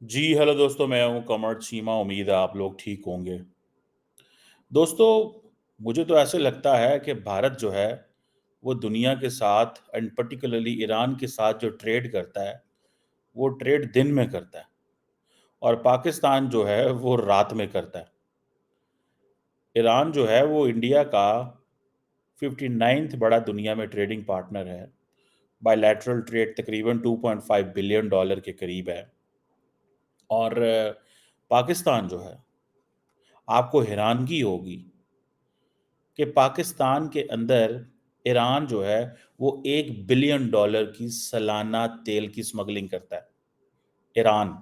जी hello दोस्तों, मैं हूं कमर चीमा। उम्मीद है आप लोग ठीक होंगे। दोस्तों, मुझे तो ऐसे लगता है कि भारत जो है वो दुनिया के साथ एंड पर्टिकुलरली ईरान के साथ जो ट्रेड करता है वो ट्रेड दिन में करता है और पाकिस्तान जो है वो रात में करता है। ईरान जो है वो इंडिया का 59th बड़ा दुनिया में ट्रेडिंग पार्टनर है। बायलैटरल ट्रेड तकरीबन $2.5 बिलियन के करीब है। और पाकिस्तान जो है, आपको हैरानगी होगी कि पाकिस्तान के अंदर ईरान जो है वो $1 बिलियन की सालाना तेल की स्मगलिंग करता है। ईरान।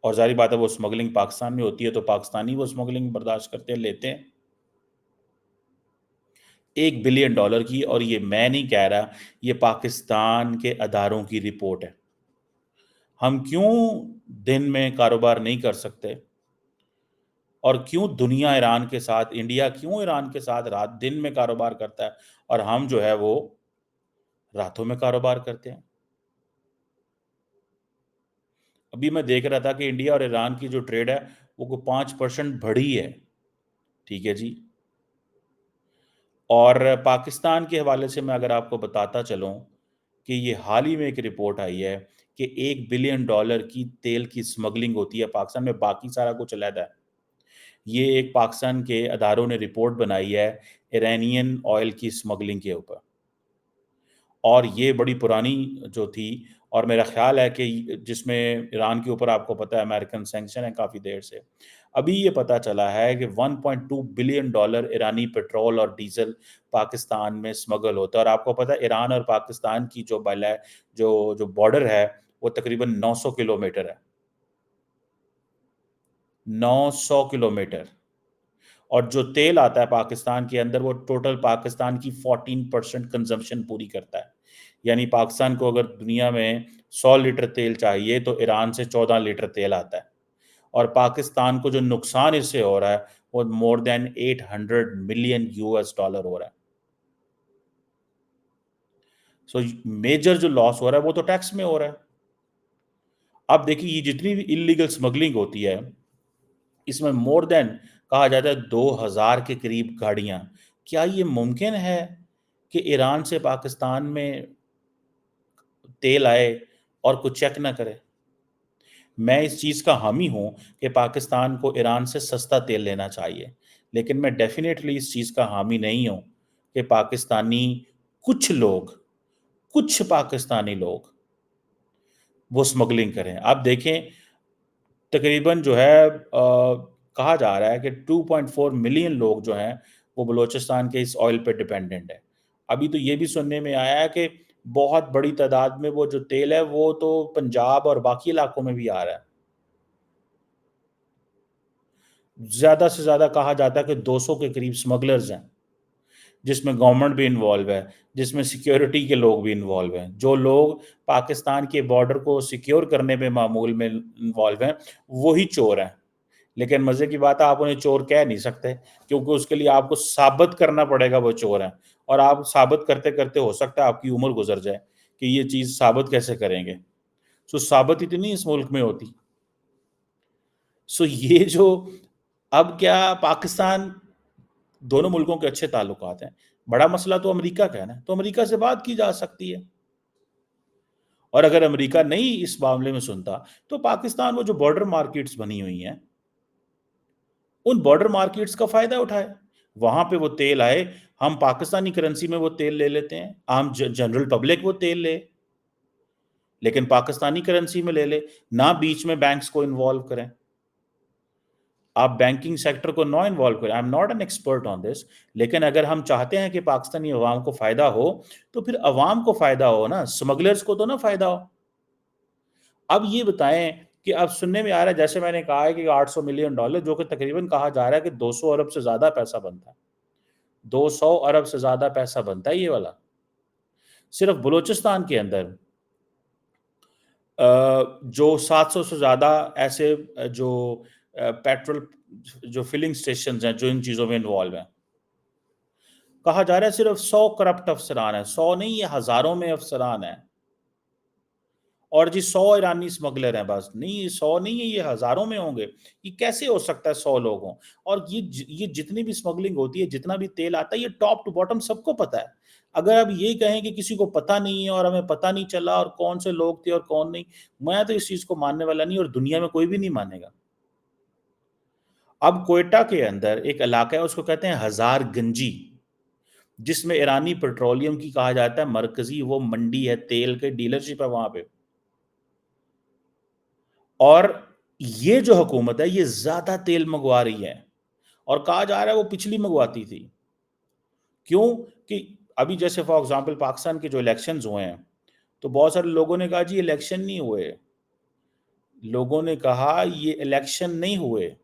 और जारी बात है, वो स्मगलिंग पाकिस्तान में होती है तो पाकिस्तानी वो स्मगलिंग बर्दाश्त करते हैं, लेते हैं। $1 बिलियन की। और ये मैं नहीं कह रहा, ये पाकिस्तान के अदारों की रिपोर्ट है। हम क्यों दिन में कारोबार नहीं कर सकते और क्यों दुनिया ईरान के साथ, इंडिया क्यों ईरान के साथ रात दिन में कारोबार करता है और हम जो है वो रातों में कारोबार करते हैं। अभी मैं देख रहा था कि इंडिया और ईरान की जो ट्रेड है वो 5% बढ़ी है। ठीक है जी। और पाकिस्तान के हवाले से मैं अगर आपको बताता चलूं कि ये हाल ही में एक रिपोर्ट आई है कि $1 बिलियन की तेल की स्मगलिंग होती है पाकिस्तान में, बाकी सारा कुछ अलग है। ये एक पाकिस्तान के अदारों ने रिपोर्ट बनाई है ईरानियन ऑयल की स्मगलिंग के ऊपर। और ये बड़ी पुरानी जो थी, और मेरा ख्याल है कि जिसमें ईरान के ऊपर आपको पता है अमेरिकन सैंक्शन है काफ़ी देर से। अभी ये पता चला है कि $1.2 बिलियन ईरानी पेट्रोल और डीजल पाकिस्तान में स्मगल होता है। और आपको पता है ईरान और पाकिस्तान की जो बॉर्डर है वो तकरीबन 900 किलोमीटर है। 900 किलोमीटर। और जो तेल आता है पाकिस्तान के अंदर वो टोटल पाकिस्तान की 14% कंजम्पशन पूरी करता है। यानी पाकिस्तान को अगर दुनिया में 100 लीटर तेल चाहिए तो ईरान से 14 लीटर तेल आता है। और पाकिस्तान को जो नुकसान इससे हो रहा है वो मोर देन $800 मिलियन हो रहा है। सो मेजर जो लॉस हो रहा है वो तो टैक्स में हो रहा है। अब देखिए, ये जितनी भी इलीगल स्मगलिंग होती है इसमें मोर देन कहा जाता है 2000 के करीब गाड़ियां। क्या ये मुमकिन है कि ईरान से पाकिस्तान में तेल आए और कुछ चेक ना करे? मैं इस चीज़ का हामी हूं कि पाकिस्तान को ईरान से सस्ता तेल लेना चाहिए, लेकिन मैं डेफिनेटली इस चीज़ का हामी नहीं हूं कि पाकिस्तानी कुछ लोग, कुछ पाकिस्तानी लोग वो स्मगलिंग करें। आप देखें, तकरीबन जो है कहा जा रहा है कि 2.4 मिलियन लोग जो हैं वो बलूचिस्तान के इस ऑयल पे डिपेंडेंट है। अभी तो ये भी सुनने में आया है कि बहुत बड़ी तादाद में वो जो तेल है वो तो पंजाब और बाकी इलाकों में भी आ रहा है। ज़्यादा से ज़्यादा कहा जाता है कि 200 के करीब स्मगलर्स हैं, जिसमें गवर्नमेंट भी इन्वॉल्व है, जिसमें सिक्योरिटी के लोग भी इन्वॉल्व हैं। जो लोग पाकिस्तान के बॉर्डर को सिक्योर करने में मामूल में इन्वॉल्व हैं, वही चोर हैं। लेकिन मज़े की बात है, आप उन्हें चोर कह नहीं सकते क्योंकि उसके लिए आपको साबित करना पड़ेगा वो चोर हैं। और आप साबित करते-करते हो सकता है आपकी उम्र गुज़र जाए कि ये चीज़ साबित कैसे करेंगे? सो साबित इतनी इस मुल्क में होती। सो ये जो अब क्या पाकिस्तान, दोनों मुल्कों के अच्छे ताल्लुकात हैं। बड़ा मसला तो अमेरिका का है ना, तो अमेरिका से बात की जा सकती है। और अगर अमेरिका नहीं इस मामले में सुनता, तो पाकिस्तान वो जो बॉर्डर मार्केट्स बनी हुई हैं, उन बॉर्डर मार्केट्स का फ़ायदा उठाए। वहाँ पे वो तेल आए, हम पाकिस्तानी करेंसी में वो तेल ले लेते हैं, आम ज जनरल पब्लिक वो तेल ले, लेकिन पाकिस्तानी करेंसी में ले ले, ना बीच में बैंक्स को इन्वॉल्व करें। आप बैंकिंग सेक्टर को ना इन्वॉल्व करें। I am not an expert on this, लेकिन अगर हम चाहते हैं कि पाकिस्तानी अवाम को फ़ायदा हो, तो फिर अवाम को फ़ायदा हो ना, स्मगलर्स को तो ना फ़ायदा हो। अब ये बताएँ कि अब सुनने में आ रहा है, जैसे मैंने कहा है कि $800 मिलियन, जो कि तकरीबन कहा जा रहा है कि 200 अरब से ज़्यादा पैसा बनता है। 200 अरब से ज़्यादा पैसा बनता है ये वाला। सिर्फ़ बलूचिस्तान के अंदर जो 700 से ज़्यादा ऐसे जो पेट्रोल जो फिलिंग स्टेशंस हैं, जो इन चीज़ों में इन्वॉल्व हैं। कहा जा रहा है सिर्फ़ 100 करप्ट अफ़सरान हैं, 100 नहीं, ये हज़ारों में अफ़सरान हैं। اور جی 100 ईरानी स्मगलर हैं बस, नहीं ये 100 नहीं है, ये हज़ारों में होंगे। ये कैसे हो सकता है 100 लोग हों? और ये जितनी भी स्मगलिंग होती है, जितना भी तेल आता है, ये टॉप टू बॉटम सबको पता है। अगर आप ये कहें कि किसी को पता नहीं है और हमें पता नहीं चला और कौन से लोग थे और कौन नहीं, मैं तो इस चीज़ को मानने वाला नहीं और दुनिया में कोई भी नहीं मानेगा। अब क्वेटा के अंदर एक इलाका है, उसको कहते हैं हज़ारगंजी, जिसमें ईरानी पेट्रोलियम की कहा जाता है मरकज़ी वो मंडी है, तेल के डीलरशिप है वहाँ पे। और ये जो हुकूमत है, ये ज़्यादा तेल मंगवा रही है और कहा जा रहा है वो पिछली मंगवाती थी। क्यों? कि अभी जैसे फॉर एग्ज़ाम्पल पाकिस्तान के जो इलेक्शंस हुए हैं, तो बहुत सारे लोगों ने कहा जी इलेक्शन नहीं हुए। लोगों ने कहा ये इलेक्शन नहीं हुए,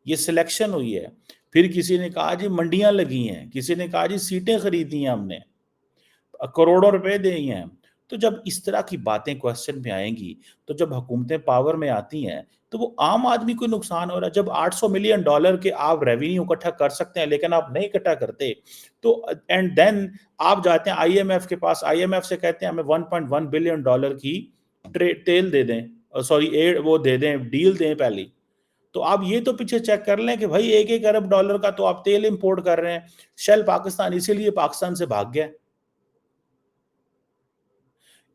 ये सिलेक्शन हुई है। फिर किसी ने कहा जी मंडियाँ लगी हैं, किसी ने कहा जी सीटें खरीदी हैं हमने, करोड़ों रुपए दिए हैं। तो जब इस तरह की बातें क्वेश्चन में आएँगी, तो जब हुकूमतें पावर में आती हैं, तो वो आम आदमी को नुकसान हो रहा है। जब $800 मिलियन के आप रेवेन्यू इकट्ठा कर सकते हैं, लेकिन आप नहीं इकट्ठा करते, तो एंड देन आप जाते हैं आईएमएफ के पास, आईएमएफ से कहते हैं हमें $1.1 बिलियन की तेल दे दें, सॉरी एड वो दे दें, डील दें पहली। तो आप ये तो पीछे चेक कर लें कि भाई 1-1 अरब डॉलर का तो आप तेल इंपोर्ट कर रहे हैं। शेल पाकिस्तान इसीलिए पाकिस्तान से भाग गया।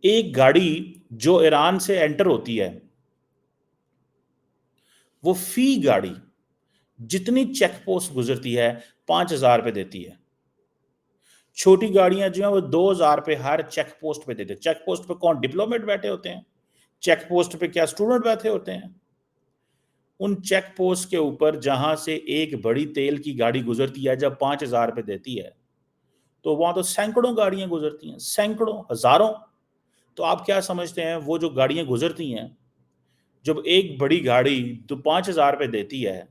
एक गाड़ी जो ईरान से एंटर होती है, वो फी गाड़ी जितनी चेक पोस्ट गुजरती है 5,000 रुपए देती है। छोटी गाड़ियां जो है वो 2,000 रुपए हर चेक पोस्ट पे देते हैं। चेक पोस्ट पे कौन डिप्लोमेट बैठे होते हैं? चेक पोस्ट पे क्या स्टूडेंट बैठे होते हैं? उन चेक पोस्ट के ऊपर जहां से एक बड़ी तेल की गाड़ी गुजरती है, जब 5,000 रुपए देती है, तो वहां तो सैकड़ों गाड़ियां गुजरती हैं, सैकड़ों, हजारों। तो आप क्या समझते हैं वो जो गाड़ियां गुजरती हैं, जब एक बड़ी गाड़ी तो 5,000 रुपए देती है,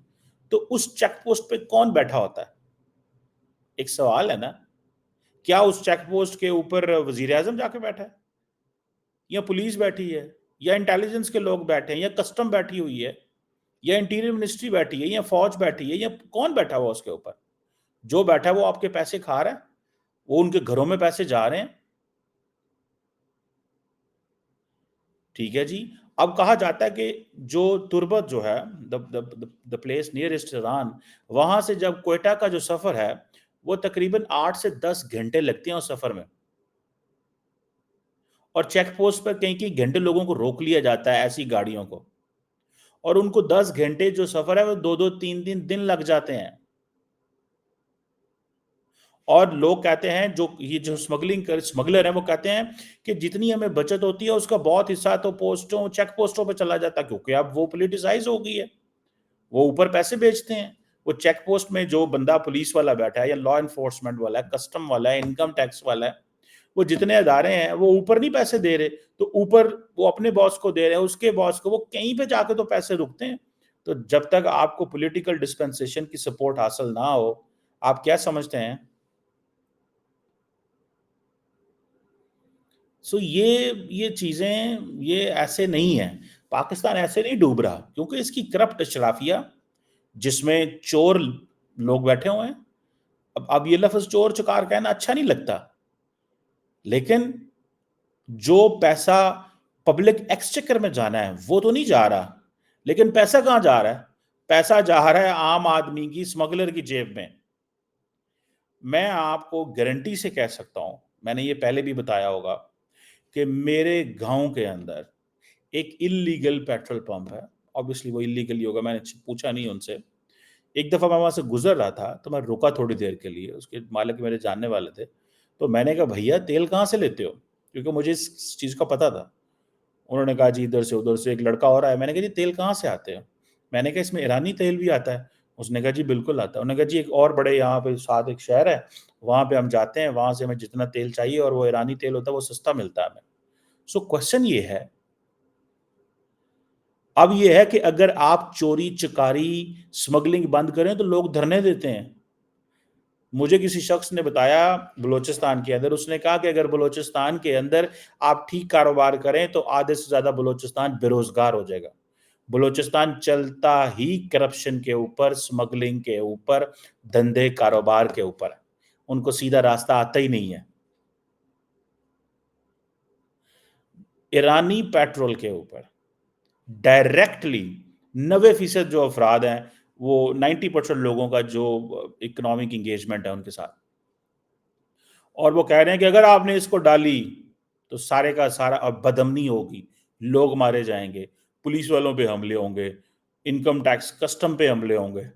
तो उस चेक पोस्ट पे कौन बैठा होता है? एक सवाल है ना। क्या उस चेक पोस्ट के ऊपर वजीर आजम जाके बैठा है, या पुलिस बैठी है, या इंटेलिजेंस के लोग बैठे हैं, या कस्टम बैठी हुई है, या इंटीरियर मिनिस्ट्री बैठी है, या फौज बैठी है, या कौन बैठा हुआ उसके ऊपर? जो बैठा है वो आपके पैसे खा रहा है, वो उनके घरों में पैसे जा रहे हैं। ठीक है जी। अब कहा जाता है कि जो तुर्बत जो है, द प्लेस नियरेस्ट ईरान, वहां से जब क्वेटा का जो सफर है, वो तकरीबन 8 से 10 घंटे लगते हैं उस सफर में। और चेक पोस्ट पर कई कई घंटे लोगों को रोक लिया जाता है ऐसी गाड़ियों को, और उनको 10 घंटे जो सफर है वो 2-2 3-3 दिन लग जाते हैं। और लोग कहते हैं, जो ये जो स्मगलर है, वो कहते हैं कि जितनी हमें बचत होती है उसका बहुत हिस्सा तो पोस्टों चेक पोस्टों पे चला जाता है, क्योंकि अब वो पोलिटिसाइज हो गई है। वो ऊपर पैसे बेचते हैं। वो चेक पोस्ट में जो बंदा पुलिस वाला बैठा है, या लॉ एनफोर्समेंट वाला है, कस्टम वाला है, इनकम टैक्स वाला है, वो जितने अदारे हैं वो ऊपर नहीं पैसे दे रहे, तो ऊपर वो अपने बॉस को दे रहे हैं, उसके बॉस को, वो कहीं पे जाके तो पैसे रुकते हैं। तो जब तक आपको पॉलिटिकल डिस्पेंसेशन की सपोर्ट हासिल ना हो, आप क्या समझते हैं? सो ये चीजें ये ऐसे नहीं है। पाकिस्तान ऐसे नहीं डूब रहा, क्योंकि इसकी करप्ट अशराफिया, जिसमें चोर लोग बैठे हुए हैं। अब ये लफ्ज चोर चकार कहना अच्छा नहीं लगता, लेकिन जो पैसा पब्लिक एक्सचेकर में जाना है वो तो नहीं जा रहा, लेकिन पैसा कहाँ जा रहा है? पैसा जा रहा है आम आदमी की, स्मगलर की जेब में। मैं आपको गारंटी से कह सकता हूं, मैंने ये पहले भी बताया होगा, कि मेरे गांव के अंदर एक इल्लीगल पेट्रोल पंप है। ऑब्वियसली वो इल्लीगल ही होगा, मैंने पूछा नहीं उनसे। एक दफ़ा मैं वहाँ से गुज़र रहा था, तो मैं रुका थोड़ी देर के लिए, उसके मालिक मेरे जानने वाले थे। तो मैंने कहा, "भैया तेल कहाँ से लेते हो?" क्योंकि मुझे इस चीज़ का पता था। उन्होंने कहा, "जी इधर से उधर से।" एक लड़का और आया, मैंने कहा, "जी तेल कहाँ से आते हो?" मैंने कहा, "इसमें ईरानी तेल भी आता है?" उसने कहा, "जी बिल्कुल आता है।" उन्होंने कहा, "जी एक और बड़े यहाँ पे साथ एक शहर है, वहाँ पे हम जाते हैं, वहाँ से हमें जितना तेल चाहिए और वो ईरानी तेल होता है, वो सस्ता मिलता है हमें।" सो क्वेश्चन ये है, अब ये है कि अगर आप चोरी चकारी स्मगलिंग बंद करें तो लोग धरने देते हैं। मुझे किसी शख्स ने बताया बलोचिस्तान के अंदर, उसने कहा कि अगर बलोचिस्तान के अंदर आप ठीक कारोबार करें तो आधे से ज़्यादा बलोचिस्तान बेरोज़गार हो जाएगा। बलोचिस्तान चलता ही करप्शन के ऊपर, स्मगलिंग के ऊपर, धंधे कारोबार के ऊपर है। उनको सीधा रास्ता आता ही नहीं है। ईरानी पेट्रोल के ऊपर डायरेक्टली 90% जो अफराद हैं वो 90% लोगों का जो इकोनॉमिक इंगेजमेंट है उनके साथ, और वो कह रहे हैं कि अगर आपने इसको डाली तो सारे का सारा अब बदअमनी होगी, लोग मारे जाएंगे, पुलिस वालों पे हमले होंगे, इनकम टैक्स कस्टम पे हमले होंगे,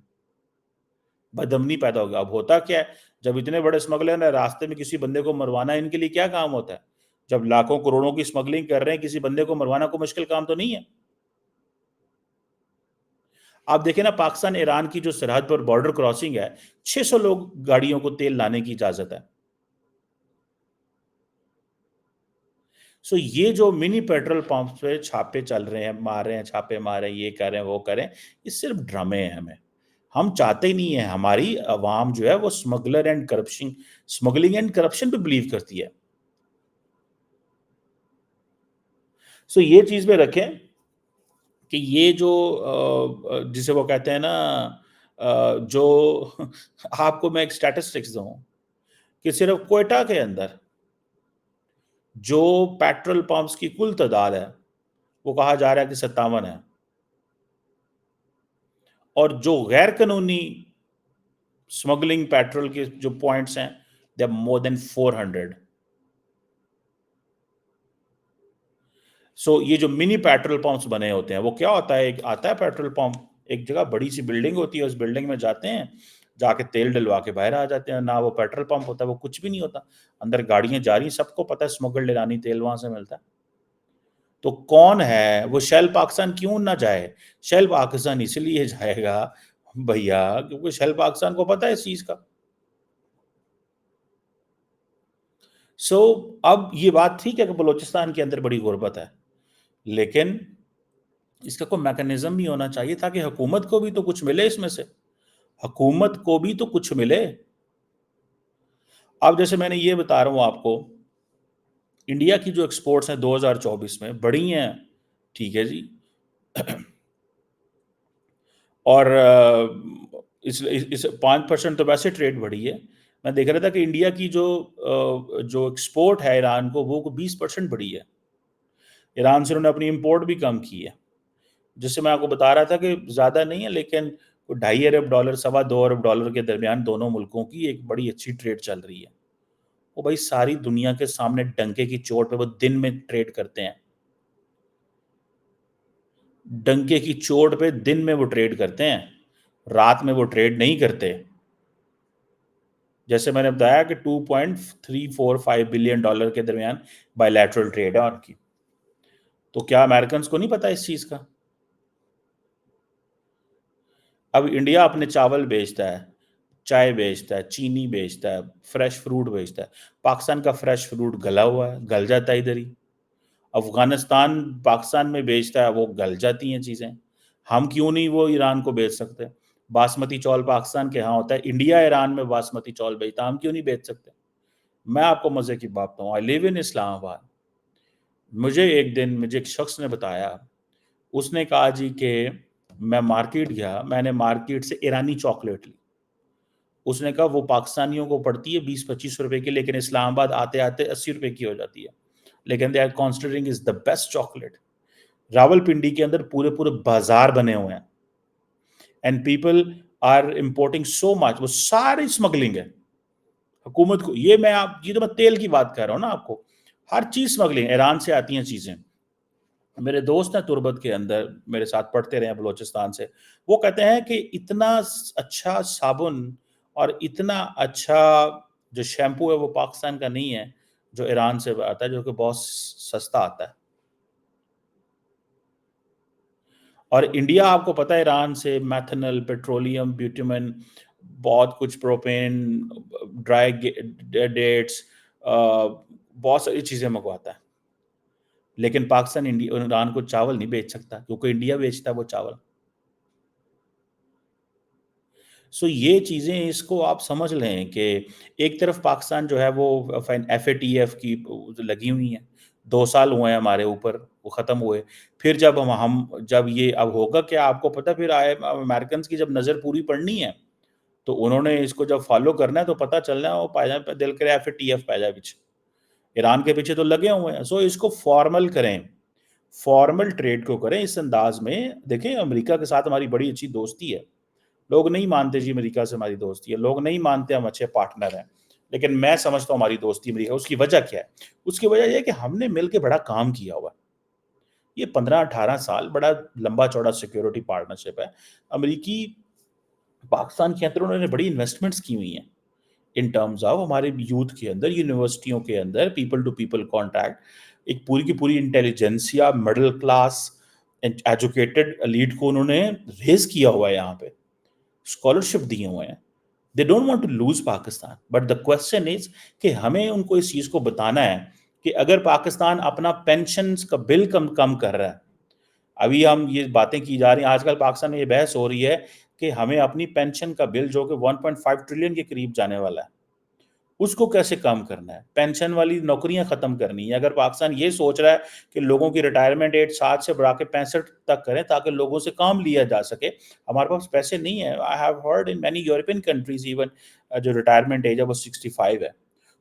बदअमनी पैदा होगी। अब होता क्या है, जब इतने बड़े स्मगलर है, रास्ते में किसी बंदे को मरवाना इनके लिए क्या काम होता है? जब लाखों करोड़ों की स्मगलिंग कर रहे हैं, किसी बंदे को मरवाना कोई मुश्किल काम तो नहीं है। आप देखें ना, पाकिस्तान ईरान की जो सरहद पर बॉर्डर क्रॉसिंग है, 600 लोग गाड़ियों को तेल लाने की इजाजत है। सो ये जो मिनी पेट्रोल पंप पे छापे चल रहे हैं, मार रहे हैं, छापे मार रहे हैं, ये कर रहे हैं, वो करें, ये सिर्फ ड्रामे हैं। हमें, हम चाहते ही नहीं है हमारी अवाम जो है वो स्मगलिंग एंड करप्शन पे बिलीव करती है। सो ये चीज में रखें कि ये जो जिसे वो कहते हैं ना, जो आपको मैं एक स्टैटिस्टिक्स दूं कि सिर्फ क्वेटा के अंदर जो पेट्रोल पंप्स की कुल तादाद है वो कहा जा रहा है कि 57 है, और जो गैर कानूनी स्मगलिंग पेट्रोल के जो पॉइंट्स हैं दे आर मोर देन 400। सो ये जो मिनी पेट्रोल पंप्स बने होते हैं वो क्या होता है, एक आता है पेट्रोल पंप, एक जगह बड़ी सी बिल्डिंग होती है, उस बिल्डिंग में जाते हैं, जाके तेल डलवा के बाहर आ जाते हैं, ना वो पेट्रोल पंप होता है, वो कुछ भी नहीं होता, अंदर गाड़ियां जा रही, सबको पता है स्मगल्ड ईरानी तेल वहां से मिलता है। तो कौन है वो शेल पाकिस्तान क्यों ना जाए? शेल पाकिस्तान इसलिए जाएगा भैया क्योंकि शेल पाकिस्तान को पता है इस चीज का। सो अब ये बात ठीक है कि बलूचिस्तान के अंदर बड़ी गुर्बत है, लेकिन इसका कोई मैकेनिज्म भी होना चाहिए ताकि हुकूमत को भी तो कुछ मिले इसमें से, हुकूमत को भी तो कुछ मिले। अब जैसे मैंने ये बता रहा हूँ आपको, इंडिया की जो एक्सपोर्ट्स हैं 2024 में बढ़ी हैं, ठीक है जी, और इस 5% तो वैसे ट्रेड बढ़ी है। मैं देख रहा था कि इंडिया की जो एक्सपोर्ट है ईरान को वो 20% बढ़ी है। ईरान से उन्होंने अपनी इंपोर्ट भी कम की है, जिससे मैं आपको बता रहा था कि ज़्यादा नहीं है, लेकिन $2.5 अरब, $2.25 अरब के दरमियान दोनों मुल्कों की एक बड़ी अच्छी ट्रेड चल रही है। वो भाई सारी दुनिया के सामने डंके की चोट पे वो दिन में ट्रेड करते हैं, डंके की चोट पे दिन में वो ट्रेड करते हैं, रात में वो ट्रेड नहीं करते। जैसे मैंने बताया कि $2.345 बिलियन के दरमियान बायलैटरल ट्रेड है उनकी। तो क्या अमेरिकन को नहीं पता इस चीज का? अब इंडिया अपने चावल बेचता है, चाय बेचता है, चीनी बेचता है, फ्रेश फ्रूट बेचता है। पाकिस्तान का फ्रेश फ्रूट गला हुआ है, गल जाता है इधर ही। अफगानिस्तान पाकिस्तान में बेचता है, वो गल जाती हैं चीज़ें। हम क्यों नहीं वो ईरान को बेच सकते? बासमती चावल पाकिस्तान के यहाँ होता है, इंडिया ईरान में बासमती चावल बेचता है, हम क्यों नहीं बेच सकते? मैं आपको मजे की बात बताऊँ, आई लिव इन इस्लामाबाद। मुझे एक शख्स ने बताया, उसने कहा जी कि मैं मार्केट गया, मैंने मार्केट से ईरानी चॉकलेट ली। उसने कहा वो पाकिस्तानियों को पड़ती है 20-25 रुपए की, लेकिन इस्लामाबाद आते आते 80 रुपए की हो जाती है, लेकिन they are considering is the best chocolate. Rawalpindi के अंदर पूरे पूरे बाजार बने हुए हैं, and people are importing so much, वो सारी स्मगलिंग है। हुकूमत को ये तो मैं तेल की बात कर रहा हूँ ना आपको, हर चीज स्मगलिंग, ईरान से आती हैं चीजें। मेरे दोस्त हैं तुर्बत के अंदर, मेरे साथ पढ़ते रहे हैं बलोचिस्तान से, वो कहते हैं कि इतना अच्छा साबुन और इतना अच्छा जो शैम्पू है वो पाकिस्तान का नहीं है, जो ईरान से आता है, जो कि बहुत सस्ता आता है। और इंडिया आपको पता है ईरान से मैथनल, पेट्रोलियम, ब्यूटामिन, बहुत कुछ, प्रोपेन, ड्राई डेट्स, बहुत सारी चीज़ें मंगवाता है, लेकिन पाकिस्तान इंडिया ईरान को चावल नहीं बेच सकता क्योंकि इंडिया बेचता है वो चावल। सो ये चीज़ें, इसको आप समझ लें कि एक तरफ पाकिस्तान जो है वो FATF की लगी हुई हैं, 2 साल हुए हैं हमारे ऊपर, वो ख़त्म हुए। फिर जब ये अब होगा क्या आपको पता, फिर अमेरिकन की जब नज़र पूरी पड़नी है तो उन्होंने इसको जब फॉलो करना है तो पता चलना है वो पाया दिल करे FATF पै जाए। ایران کے پیچھے تو لگے ہوئے ہیں. سو اس کو فارمل کریں, فارمل ٹریڈ کو کریں اس انداز میں. دیکھیں امریکہ کے ساتھ ہماری بڑی اچھی دوستی ہے, لوگ نہیں مانتے جی امریکہ سے ہماری دوستی ہے, لوگ نہیں مانتے ہم اچھے پارٹنر ہیں, لیکن میں سمجھتا ہوں ہماری دوستی امریکہ. اس کی وجہ کیا ہے؟ اس کی وجہ یہ ہے کہ ہم نے مل کے بڑا کام کیا ہوا ہے. یہ 15-18 سال بڑا لمبا چوڑا سیکیورٹی پارٹنرشپ ہے. امریکی پاکستان کے اندر انہوں نے بڑی انویسٹمنٹس کی ہوئی ہیں ان ٹرمز آف ہمارے یوتھ کے اندر, یونیورسٹیوں کے اندر, پیپل ٹو پیپل کانٹیکٹ, ایک پوری کی پوری intelligentsia, middle class educated lead کو انہوں نے ریز کیا ہوا ہے, یہاں پہ اسکالرشپ دیے ہوئے ہیں. They don't want to lose Pakistan, but the question is کہ ہمیں ان کو اس چیز کو بتانا ہے کہ اگر پاکستان اپنا پینشنز کا بل کم کر رہا ہے, ابھی ہم یہ باتیں کی جا رہی ہیں, آج کل پاکستان میں یہ بحث ہو رہی ہے کہ ہمیں اپنی پینشن کا بل جو کہ 1.5 ٹریلین کے قریب جانے والا ہے, اس کو کیسے کم کرنا ہے, پینشن والی نوکریاں ختم کرنی ہے. اگر پاکستان یہ سوچ رہا ہے کہ لوگوں کی ریٹائرمنٹ ایج 60 سے بڑھا کے 65 تک کریں تاکہ لوگوں سے کام لیا جا سکے, ہمارے پاس پیسے نہیں ہیں. I have heard in many European countries even جو ریٹائرمنٹ ایج ہے وہ 65 ہے.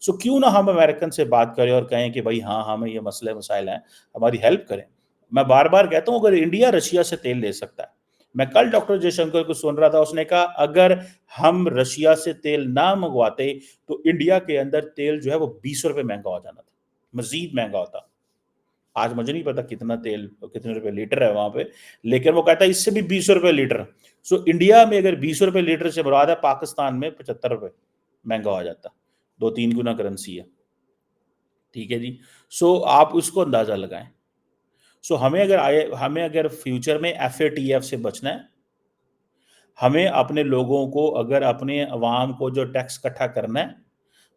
سو کیوں نہ ہم امریکن سے بات کریں اور کہیں کہ بھائی ہاں ہمیں یہ مسئلے مسائل ہیں, ہماری ہیلپ کریں. میں بار بار کہتا ہوں اگر انڈیا رشیا سے تیل لے سکتا ہے, میں کل ڈاکٹر جے شنکر کو سن رہا تھا, اس نے کہا اگر ہم رشیا سے تیل نہ منگواتے تو انڈیا کے اندر تیل جو ہے وہ 20 روپے مہنگا ہو جانا تھا, مزید مہنگا ہوتا. آج مجھے نہیں پتا کتنا تیل کتنے روپے لیٹر ہے وہاں پہ, لیکن وہ کہتا ہے اس سے بھی 20 روپے لیٹر. سو انڈیا میں اگر 20 روپے لیٹر سے مراد ہے, پاکستان میں 75 روپے مہنگا ہو جاتا, 2-3 گنا کرنسی ہے. ٹھیک ہے جی. سو آپ اس کو اندازہ لگائیں. سو ہمیں اگر فیوچر میں FATF سے بچنا ہے, ہمیں اپنے لوگوں کو, اگر اپنے عوام کو جو ٹیکس اکٹھا کرنا ہے,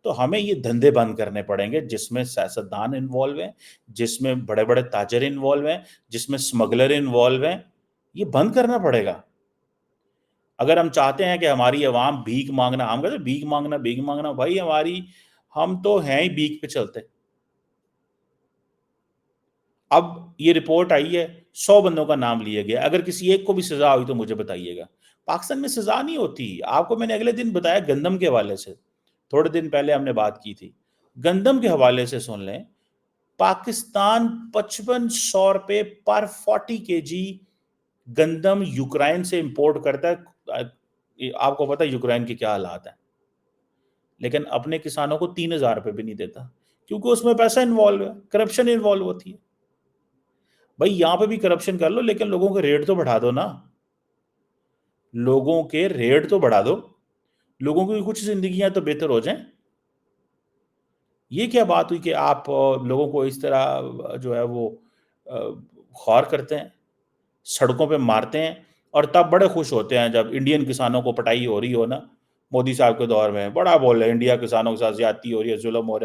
تو ہمیں یہ دھندے بند کرنے پڑیں گے جس میں سیاستدان انوالو ہیں, جس میں بڑے بڑے تاجر انوالو ہیں, جس میں اسمگلر انوالو ہیں. یہ بند کرنا پڑے گا اگر ہم چاہتے ہیں کہ ہماری عوام بھیک مانگنا, ہم کہتے ہیں بھیک مانگنا بھائی ہم تو ہیں ہی بھیک پہ چلتے. اب یہ رپورٹ آئی ہے, 100 بندوں کا نام لیا گیا, اگر کسی ایک کو بھی سزا ہوئی تو مجھے بتائیے گا. پاکستان میں سزا نہیں ہوتی. آپ کو میں نے اگلے دن بتایا گندم کے حوالے سے, تھوڑے دن پہلے ہم نے بات کی تھی, گندم کے حوالے سے سن لیں. پاکستان 5500 روپے پر 40 kg گندم یوکرائن سے امپورٹ کرتا ہے. آپ کو پتا ہے یوکرائن کے کیا حالات ہیں, لیکن اپنے کسانوں کو 3000 روپے بھی نہیں دیتا, کیونکہ اس میں پیسہ انوالو ہے, کرپشن انوالو ہوتی ہے. بھائی یہاں پہ بھی کرپشن کر لو, لیکن لوگوں کے ریٹ تو بڑھا دو نا, لوگوں کے ریٹ تو بڑھا دو, لوگوں کی کچھ زندگیاں تو بہتر ہو جائیں. یہ کیا بات ہوئی کہ آپ لوگوں کو اس طرح جو ہے وہ خوار کرتے ہیں, سڑکوں پہ مارتے ہیں, اور تب بڑے خوش ہوتے ہیں جب انڈین کسانوں کو پٹائی ہو رہی ہو نا. مودی صاحب کے دور میں بڑا بول رہے ہیں انڈیا کسانوں کے ساتھ زیادتی ہو رہی ہے, ظلم ہو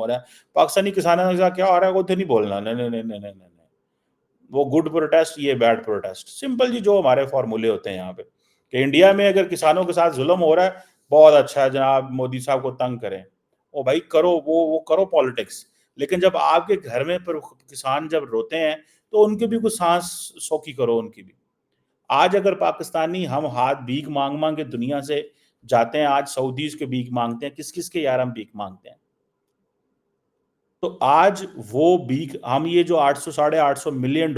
رہا ہے. پاکستانی کسانوں کے ساتھ کیا ہو رہا ہے وہ نہیں بولنا, نہیں, وہ گڈ پروٹیسٹ, یہ بیڈ پروٹیسٹ. سمپل جی, جو ہمارے فارمولے ہوتے ہیں یہاں پہ کہ انڈیا میں اگر کسانوں کے ساتھ ظلم ہو رہا ہے, بہت اچھا ہے جناب, مودی صاحب کو تنگ کریں. او بھائی کرو, وہ کرو پالیٹکس, لیکن جب آپ کے گھر میں کسان جب روتے ہیں تو ان کے بھی کچھ سانس سوکی کرو ان کی بھی. آج اگر پاکستانی ہم ہاتھ بھیک مانگ کے دنیا سے جاتے ہیں, آج سعودیز کے بھیک مانگتے ہیں, کس کے یار ہم بھیک مانگتے ہیں. تو آج وہ بھیک ہم یہ جو $800-850 ملین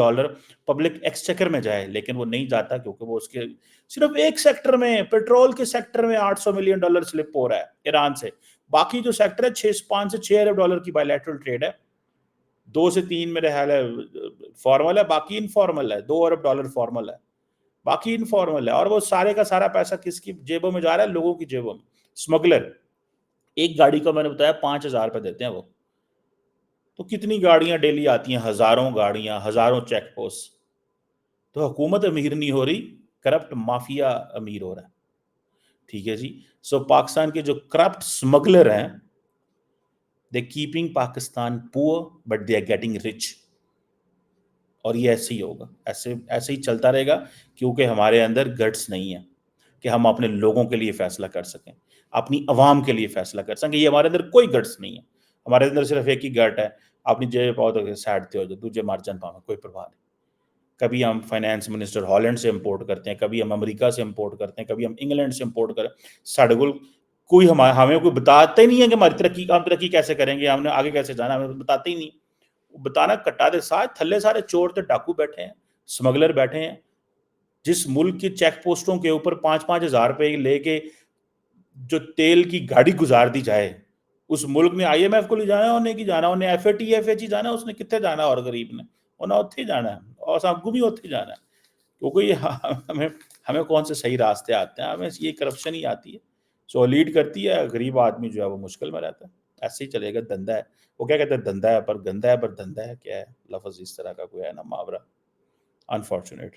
پبلک ایکسچیکر میں جائے, لیکن وہ نہیں جاتا کیونکہ وہ اس کے صرف ایک سیکٹر میں, پیٹرول کے سیکٹر میں $800 ملین سلپ ہو رہا ہے ایران سے. باقی جو سیکٹر ہے 5 سے 6 ارب ڈالر کی بائیلیٹرل ٹریڈ ہے, 2 سے 3 میرے خیال ہے فارمل ہے, باقی انفارمل ہے. $2 ارب فارمل ہے, باقی انفارمل ہے. اور وہ سارے کا سارا پیسہ کس کی جیبوں میں جا رہا ہے؟ لوگوں کی جیبوں میں. اسمگلر ایک گاڑی کا میں نے بتایا 5000 روپے دیتے ہیں وہ, تو کتنی گاڑیاں ڈیلی آتی ہیں, ہزاروں گاڑیاں, ہزاروں چیک پوسٹ. تو حکومت امیر نہیں ہو رہی, کرپٹ مافیا امیر ہو رہا ہے. ٹھیک ہے جی. سو پاکستان کے جو کرپٹ اسمگلر ہیں, دے keeping Pakistan poor but they are getting rich. اور یہ ایسے ہی ہوگا, ایسے ہی چلتا رہے گا, کیونکہ ہمارے اندر گٹس نہیں ہے کہ ہم اپنے لوگوں کے لیے فیصلہ کر سکیں, اپنی عوام کے لیے فیصلہ کر سکیں. یہ ہمارے اندر کوئی گٹس نہیں ہے. ہمارے اندر صرف ایک ہی گٹ ہے, اپنی جیب پاؤ سیڈ تھے ہو جو دوجے مارجن پاؤں, کوئی پرواہ نہیں. کبھی ہم فائنانس منسٹر ہالینڈ سے امپورٹ کرتے ہیں, کبھی ہم امریکہ سے امپورٹ کرتے ہیں, کبھی ہم انگلینڈ سے امپورٹ کریں. ساڑھے گل کوئی ہمیں کوئی بتاتا ہی نہیں ہے کہ ہماری ہم ترقی کیسے کریں گے, ہم نے آگے کیسے جانا, ہمیں بتاتے ہی نہیں. بتانا کٹا دے. تھلے سارے چور تے ڈاکو بیٹھے ہیں, اسمگلر بیٹھے ہیں. جس ملک کی چیک پوسٹوں کے اوپر 5,000 روپے لے کے جو تیل کی گاڑی گزار دی جائے, اس ملک نے آئی ایم ایف کو لے جانا, انہیں کی جانا, انہیں F A T F A G جانا, اس نے کتنے جانا, اور غریب نے انہیں اتھے جانا ہے, اور سب کو بھی اتھے جانا ہے. کیونکہ یہ ہمیں کون سے صحیح راستے آتے ہیں, ہمیں یہ کرپشن ہی آتی ہے. سو لیڈ کرتی ہے, غریب آدمی جو ہے وہ مشکل میں رہتا ہے. ایسے ہی چلے گا. دھندا ہے, وہ کیا کہتے ہیں, دھندا ہے پر گندا ہے, پر دھندا ہے کیا ہے, لفظ اس طرح کا کوئی ہے نا محاورہ. انفارچونیٹ.